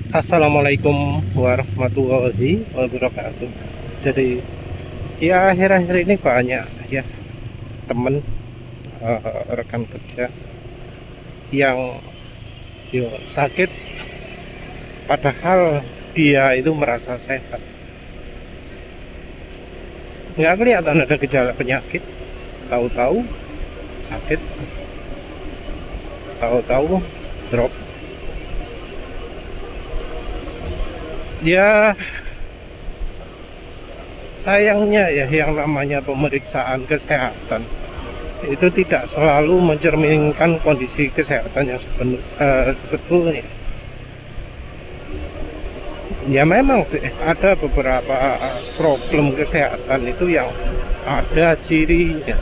Assalamualaikum warahmatullahi wabarakatuh. Jadi ya akhir-akhir ini banyak ya temen rekan kerja yang sakit padahal dia itu merasa sehat. Nggak kelihatan ada gejala penyakit, tahu-tahu sakit, tahu-tahu drop. Ya sayangnya ya yang namanya pemeriksaan kesehatan itu tidak selalu mencerminkan kondisi kesehatan yang sebetulnya. Ya memang sih ada beberapa problem kesehatan itu yang ada cirinya.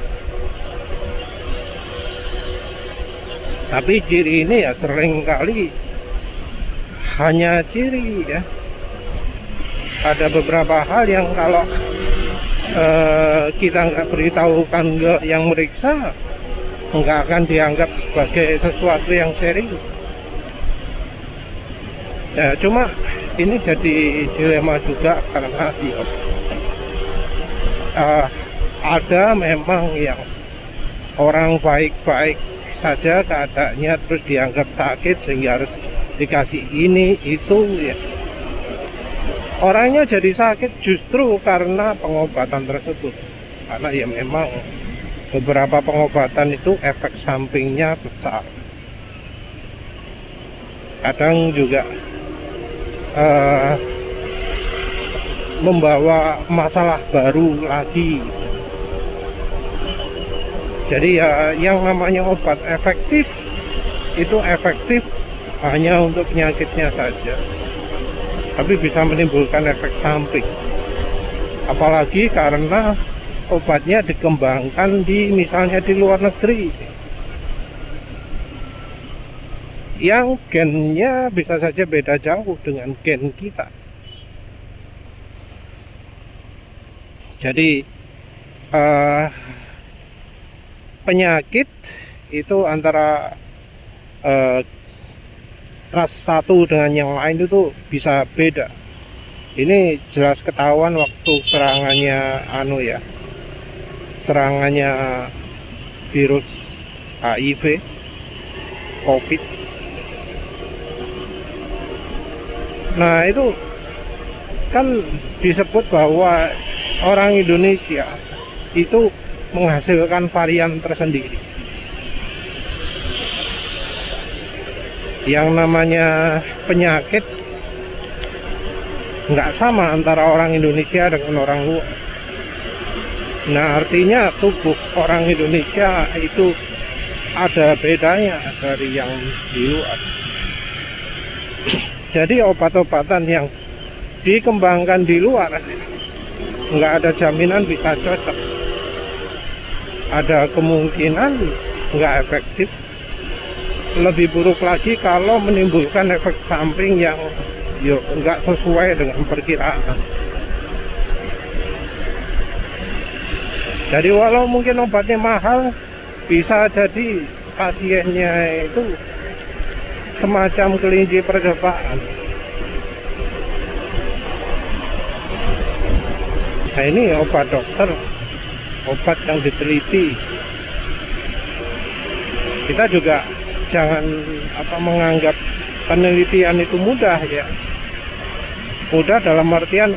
Tapi ciri ini ya seringkali hanya ciri ya. Ada beberapa hal yang kalau kita nggak beritahukan ke yang meriksa, nggak akan dianggap sebagai sesuatu yang serius. Ya, cuma ini jadi dilema juga karena ada memang yang orang baik-baik saja keadaannya terus dianggap sakit sehingga harus dikasih ini itu ya. Orangnya jadi sakit justru karena pengobatan tersebut. Karena ya memang beberapa pengobatan itu efek sampingnya besar. Kadang juga membawa masalah baru lagi. Jadi ya yang namanya obat efektif itu efektif hanya untuk penyakitnya saja, tapi bisa menimbulkan efek samping. Apalagi karena obatnya dikembangkan misalnya di luar negeri, yang gennya bisa saja beda jauh dengan gen kita. Jadi penyakit itu antara ras satu dengan yang lain itu bisa beda. Ini jelas ketahuan waktu serangannya virus HIV, COVID. Nah itu kan disebut bahwa orang Indonesia itu menghasilkan varian tersendiri. Yang namanya penyakit nggak sama antara orang Indonesia dengan orang luar. Nah artinya tubuh orang Indonesia itu ada bedanya dari yang di luar. Jadi obat-obatan yang dikembangkan di luar nggak ada jaminan bisa cocok. Ada kemungkinan nggak efektif. Lebih buruk lagi kalau menimbulkan efek samping yang nggak sesuai dengan perkiraan. Jadi walau mungkin obatnya mahal, bisa jadi pasiennya itu semacam kelinci percobaan. Nah ini obat dokter, obat yang diteliti. Kita juga jangan menganggap penelitian itu mudah ya. Mudah dalam artian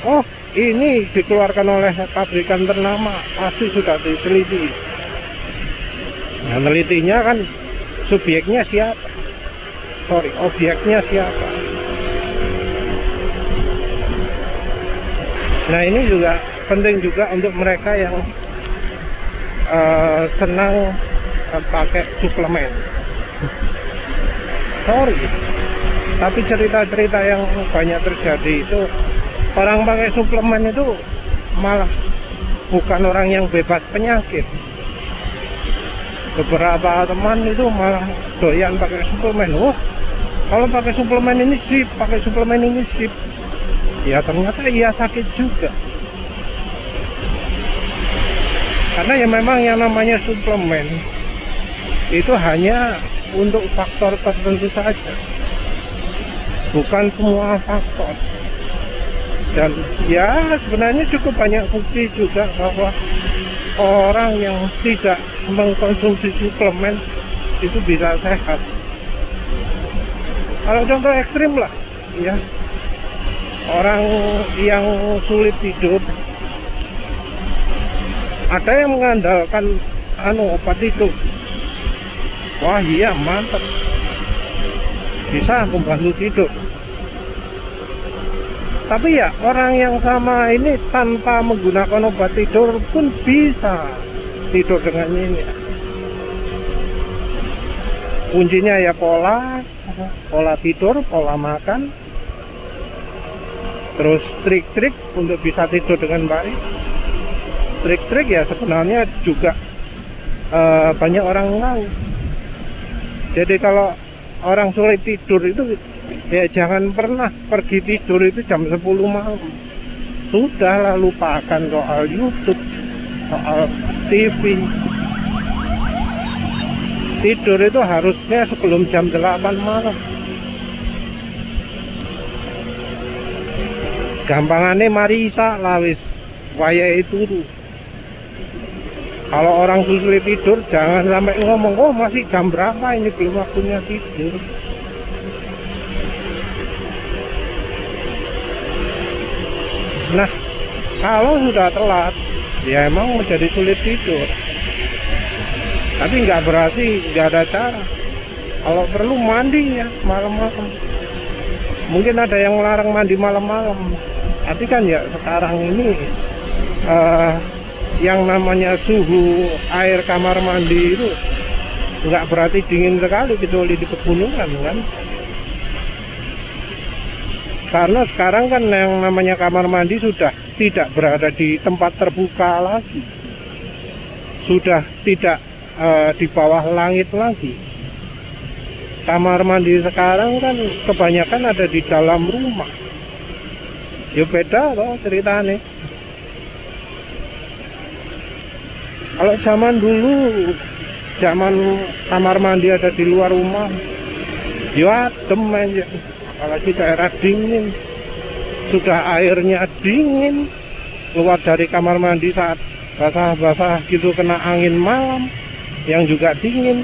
ini dikeluarkan oleh pabrikan ternama, pasti sudah diteliti. Nah, telitinya kan objeknya siapa? Nah ini juga penting juga untuk mereka yang senang pakai suplemen. Tapi cerita-cerita yang banyak terjadi itu orang pakai suplemen itu malah bukan orang yang bebas penyakit. Beberapa teman itu malah doyan pakai suplemen. Kalau pakai suplemen ini sip, ya ternyata ia sakit juga. Karena ya memang yang namanya suplemen itu hanya untuk faktor tertentu saja. bukan semua faktor. Dan ya sebenarnya cukup banyak bukti juga bahwa orang yang tidak mengkonsumsi suplemen itu bisa sehat. Kalau contoh ekstrim lah ya, orang yang sulit tidur, ada yang mengandalkan obat tidur. Wah iya, mantap, bisa membantu tidur. Tapi ya orang yang sama ini tanpa menggunakan obat tidur pun bisa tidur dengan ini. Kuncinya ya pola tidur, pola makan, terus trik-trik untuk bisa tidur dengan baik. Trik-trik ya sebenarnya juga banyak orang tahu. Jadi kalau orang sulit tidur itu ya jangan pernah pergi tidur itu jam 10 malam. Sudahlah, lupakan soal YouTube, soal TV. Tidur itu harusnya sebelum jam 8 malam. Gampangannya marisa lah wis wayahe turu. Kalau orang sulit tidur jangan sampai ngomong, oh masih jam berapa ini, belum waktunya tidur. Nah, kalau sudah telat, ya emang menjadi sulit tidur. Tapi nggak berarti nggak ada cara. Kalau perlu mandi ya malam-malam. Mungkin ada yang melarang mandi malam-malam. Tapi kan ya sekarang ini yang namanya suhu air kamar mandi itu nggak berarti dingin sekali kecuali di pegunungan kan. Karena sekarang kan yang namanya kamar mandi sudah tidak berada di tempat terbuka lagi, sudah tidak di bawah langit lagi. Kamar mandi sekarang kan kebanyakan ada di dalam rumah. Ya beda toh ceritanya. Kalau zaman dulu, zaman kamar mandi ada di luar rumah, ya adem aja. Apalagi daerah dingin, sudah airnya dingin, keluar dari kamar mandi saat basah-basah gitu kena angin malam yang juga dingin,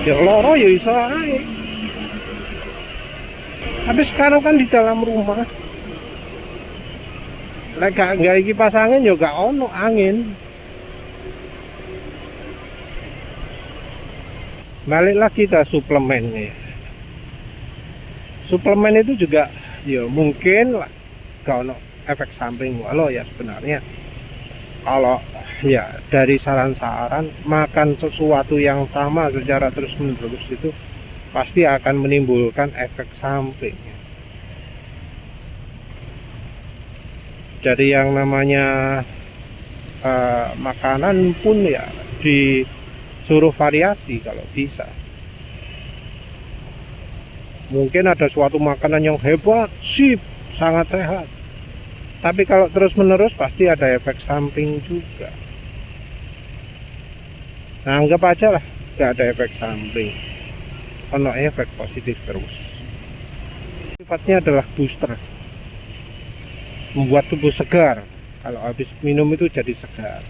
ya loro ya iso ae. Tapi sekarang kan di dalam rumah, lek gak kipas angin ya gak ono angin. Balik lagi ke suplemen nih. Suplemen itu juga ya mungkin lah gak ono efek samping, walau ya sebenarnya kalau ya dari saran-saran makan sesuatu yang sama secara terus-menerus itu pasti akan menimbulkan efek samping. Jadi yang namanya makanan pun ya disuruh variasi kalau bisa. Mungkin ada suatu makanan yang hebat, sip, sangat sehat. Tapi kalau terus-menerus pasti ada efek samping juga. Nah, anggap aja lah gak ada efek samping, ono efek positif terus. Sifatnya adalah booster, membuat tubuh segar. Kalau habis minum itu jadi segar.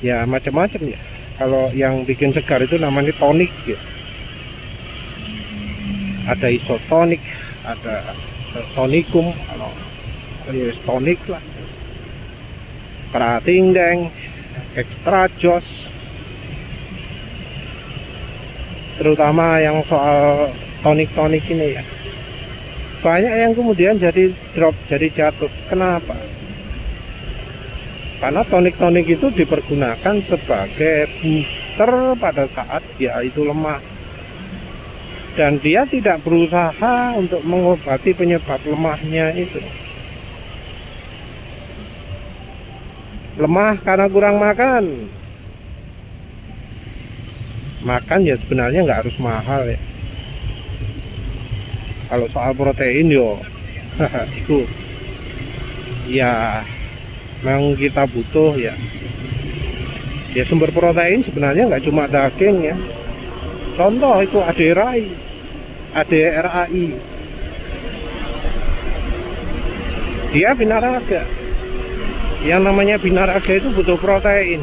Ya macam-macam ya. Kalau yang bikin segar itu namanya tonik ya. Ada isotonik, ada tonikum, kalau tonik lah, kerating deng, extra jos. Terutama yang soal tonik-tonik ini ya, banyak yang kemudian jadi drop, jadi jatuh. Kenapa? Karena tonik-tonik itu dipergunakan sebagai booster pada saat dia itu lemah, dan dia tidak berusaha untuk mengobati penyebab lemahnya itu. Lemah karena kurang makan. Makan ya sebenarnya nggak harus mahal ya. Kalau soal protein yo itu ya memang kita butuh ya. Ya sumber protein sebenarnya nggak cuma daging ya. Contoh itu ADRAI, ADRAI. Dia binaraga. Yang namanya binaraga itu butuh protein.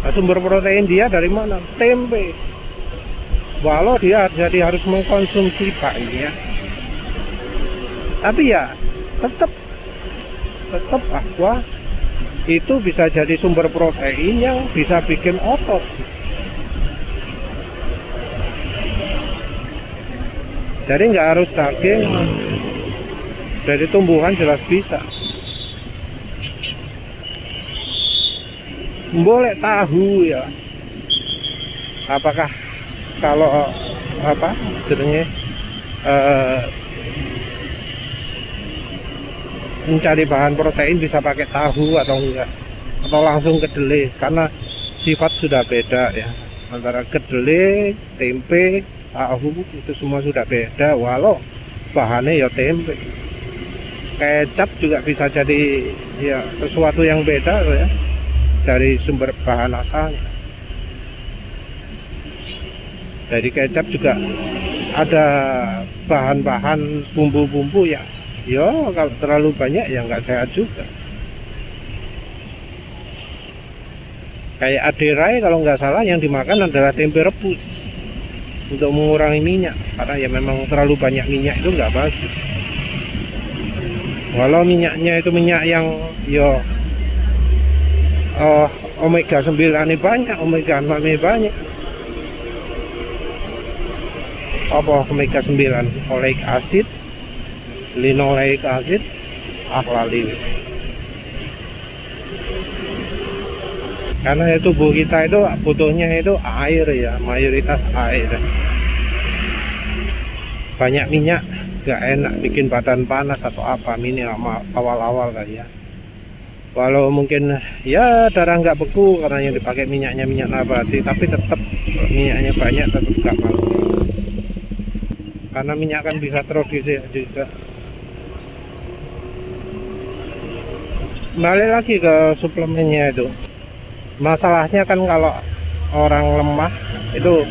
Nah, sumber protein dia dari mana? Tempe. Walau dia jadi harus mengkonsumsi banyak, tapi ya tetap aqua itu bisa jadi sumber protein yang bisa bikin otot. Jadi nggak harus daging, dari tumbuhan jelas bisa. Boleh tahu ya, apakah kalau apa jadinya mencari bahan protein bisa pakai tahu atau enggak, atau langsung kedelai, karena sifat sudah beda ya antara kedelai, tempe, tahu itu semua sudah beda, walau bahannya ya tempe. Kecap juga bisa jadi ya sesuatu yang beda ya dari sumber bahan asalnya. Dari kecap juga ada bahan-bahan bumbu-bumbu yang ya kalau terlalu banyak ya nggak sehat juga. Kayak ADRAI kalau nggak salah yang dimakan adalah tempe rebus untuk mengurangi minyak, karena ya memang terlalu banyak minyak itu nggak bagus. Walau minyaknya itu minyak yang yo omega 9 ini banyak, omega 6 ini banyak. Apa omega 9? Oleic acid, linoleic acid, lali. Karena ya tubuh kita itu butuhnya itu air ya, mayoritas air. Banyak minyak gak enak, bikin badan panas atau apa, minimal awal-awal lah ya. Walau mungkin ya darah nggak beku karena yang dipakai minyaknya minyak nabati, tapi tetap minyaknya banyak tetap gak bagus. Karena minyak kan bisa terodiesel juga. Balik lagi ke suplemennya itu. Masalahnya kan kalau orang lemah itu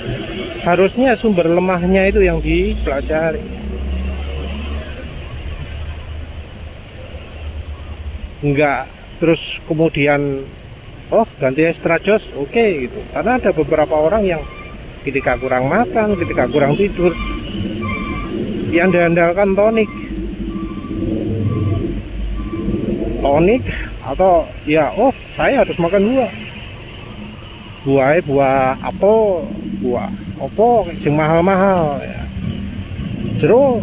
harusnya sumber lemahnya itu yang dipelajari. Enggak terus kemudian ganti estradiol oke gitu. Karena ada beberapa orang yang ketika kurang makan, ketika kurang tidur, yang diandalkan tonik atau ya saya harus makan buah apel, buah opo sing mahal-mahal ya. Jeruk,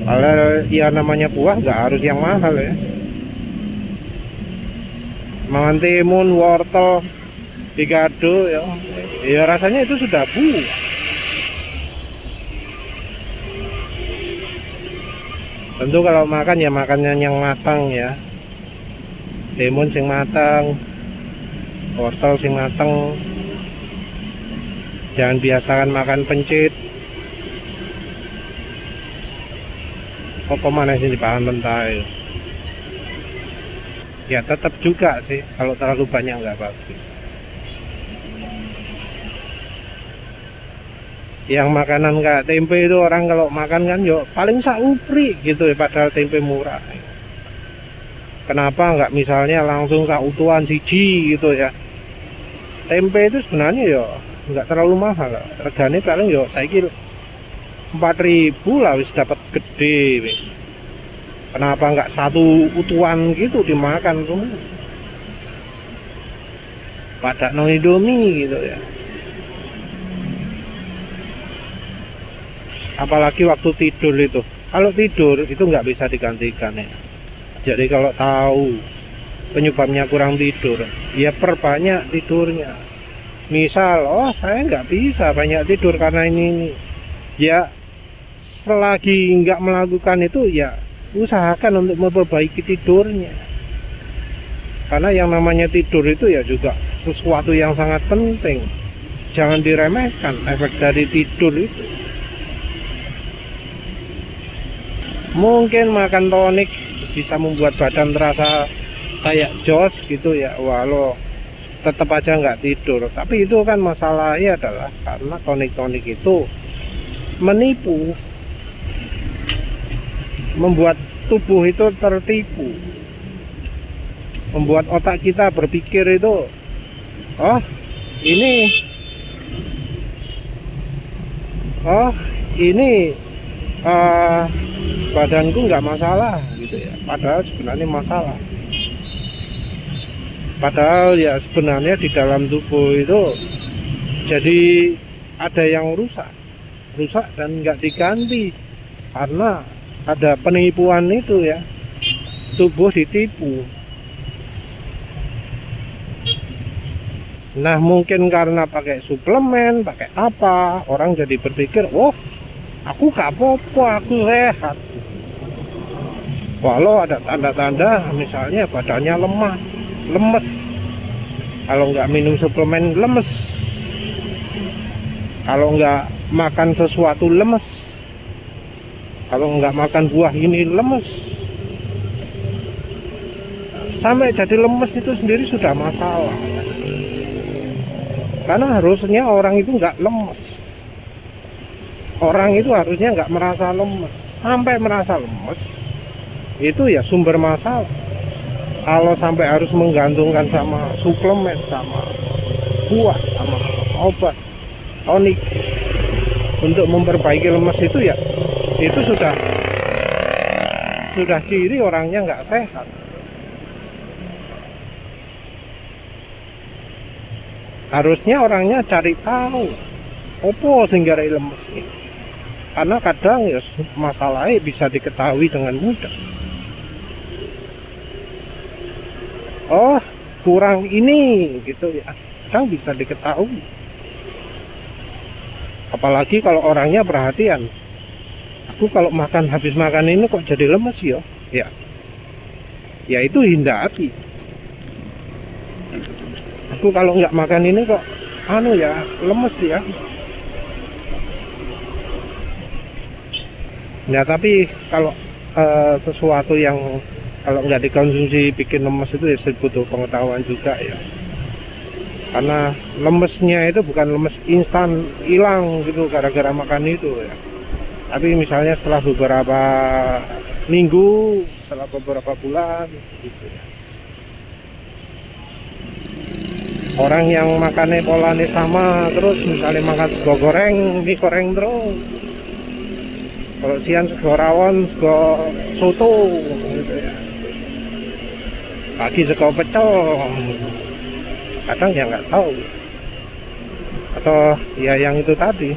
kalau ya namanya buah nggak harus yang mahal ya. Mangan timun, wortel, higado ya rasanya itu sudah buah. Tentu kalau makan ya makannya yang matang ya. Timun sing matang, wortel sing matang. Jangan biasakan makan pencit. Apa mana sih bahan mentah ya. Ya tetap juga sih kalau terlalu banyak nggak bagus. Yang makanan kayak tempe itu orang kalau makan kan paling saupri gitu ya, padahal tempe murah. Kenapa nggak misalnya langsung sautuan siji gitu ya. Tempe itu sebenarnya nggak terlalu mahal, regane paling saiki 4.000 lah wis dapat gede wis. Kenapa nggak satu utuhan gitu dimakan semua? Pada no Indomie gitu ya. Apalagi waktu tidur itu, kalau tidur itu nggak bisa digantikan ya. Jadi kalau tahu penyebabnya kurang tidur ya perbanyak tidurnya. Misal saya nggak bisa banyak tidur karena ini ya selagi nggak melakukan itu ya usahakan untuk memperbaiki tidurnya, karena yang namanya tidur itu ya juga sesuatu yang sangat penting, jangan diremehkan efek dari tidur itu. Mungkin makan tonik bisa membuat badan terasa kayak jos gitu ya, walau tetap aja nggak tidur. Tapi itu kan masalahnya adalah karena tonik-tonik itu menipu, membuat tubuh itu tertipu, membuat otak kita berpikir itu, oh ini oh ini badanku nggak masalah gitu ya, padahal sebenarnya masalah. Padahal ya sebenarnya di dalam tubuh itu jadi ada yang rusak dan nggak diganti karena ada penipuan itu ya, tubuh ditipu. Nah mungkin karena pakai suplemen, pakai apa, orang jadi berpikir, oh aku gak apa-apa, aku sehat. Walau ada tanda-tanda misalnya badannya lemah, lemes, kalau nggak minum suplemen lemes, kalau nggak makan sesuatu lemes, kalau nggak makan buah ini lemes. Sampai jadi lemes itu sendiri sudah masalah, karena harusnya orang itu nggak lemes. Orang itu harusnya nggak merasa lemes. Sampai merasa lemes itu ya sumber masalah. Kalau sampai harus menggantungkan sama suplemen, sama buah, sama obat, tonik untuk memperbaiki lemes itu ya, itu sudah ciri orangnya nggak sehat. Harusnya orangnya cari tahu opo sehingga lemes ini, karena kadang ya masalahnya bisa diketahui dengan mudah. Oh kurang ini gitu ya, kadang bisa diketahui. Apalagi kalau orangnya perhatian, aku kalau habis makan ini kok jadi lemes ya, ya itu hindari. Aku kalau nggak makan ini kok lemes ya. Ya tapi kalau sesuatu yang kalau nggak dikonsumsi bikin lemes itu ya butuh pengetahuan juga ya. Karena lemesnya itu bukan lemes instan hilang gitu gara-gara makan itu ya. Tapi misalnya setelah beberapa minggu, setelah beberapa bulan gitu ya. Orang yang makannya polanya sama terus, misalnya makan sego goreng, mie goreng terus. Kalau siang sego rawon, sego soto gitu ya. Pagi sego pecel, kadang ya nggak tahu. Atau ya yang itu tadi,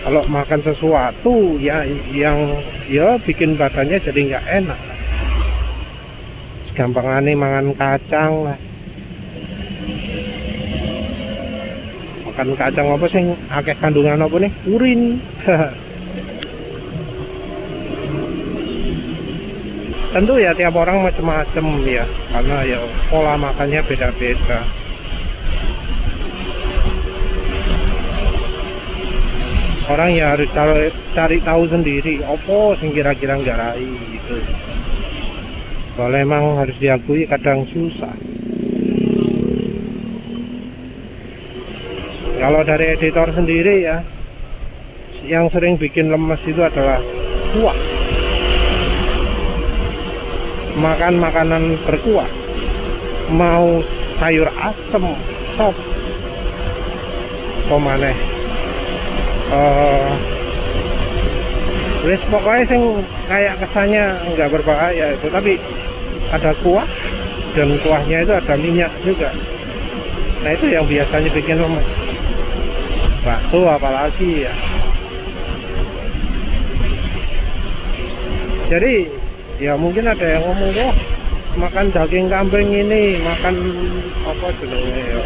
kalau makan sesuatu ya yang ya bikin badannya jadi nggak enak. Segampangannya makan kacang lah. Makan kacang apa sih, akeh kandungan apa nih, urin. Tentu ya tiap orang macam-macam ya, karena ya pola makannya beda-beda. Orang ya harus cari tahu sendiri opo sing kira-kira nggarai gitu. Kalau emang harus diakui kadang susah. Kalau dari editor sendiri ya, yang sering bikin lemes itu adalah kuah. Makan makanan berkuah, mau sayur asem, sop, pokoknya sing kayak kesannya nggak berbahaya itu, tapi ada kuah dan kuahnya itu ada minyak juga. Nah itu yang biasanya bikin lemes. Bakso apalagi ya. Jadi ya mungkin ada yang ngomong, wah makan daging kambing ini, makan apa jenenge ya,